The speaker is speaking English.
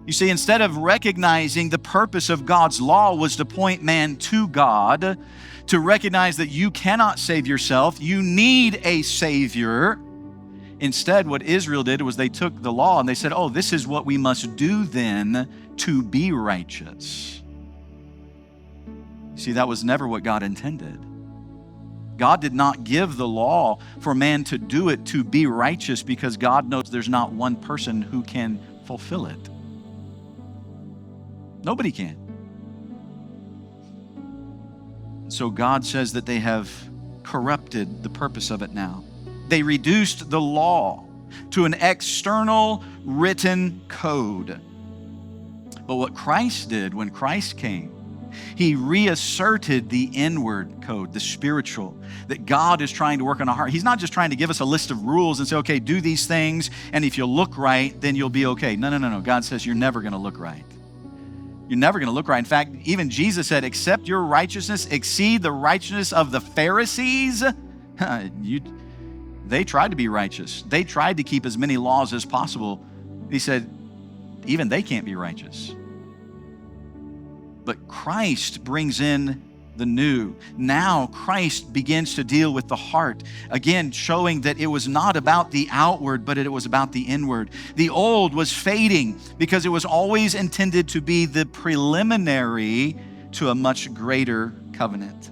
You see, instead of recognizing the purpose of God's law was to point man to God, to recognize that you cannot save yourself, you need a Savior. Instead, what Israel did was they took the law and they said, oh, this is what we must do then to be righteous. See, that was never what God intended. God did not give the law for man to do it to be righteous, because God knows there's not one person who can fulfill it. Nobody can. So God says that they have corrupted the purpose of it now. They reduced the law to an external written code. But what Christ did when Christ came, He reasserted the inward code, the spiritual, that God is trying to work on our heart. He's not just trying to give us a list of rules and say, okay, do these things, and if you look right, then you'll be okay. No. God says you're never going to look right. You're never going to look right. In fact, even Jesus said, except your righteousness exceed the righteousness of the Pharisees. They tried to be righteous. They tried to keep as many laws as possible. He said, even they can't be righteous. But Christ brings in the new. Now Christ begins to deal with the heart, again showing that it was not about the outward, but it was about the inward. The old was fading because it was always intended to be the preliminary to a much greater covenant.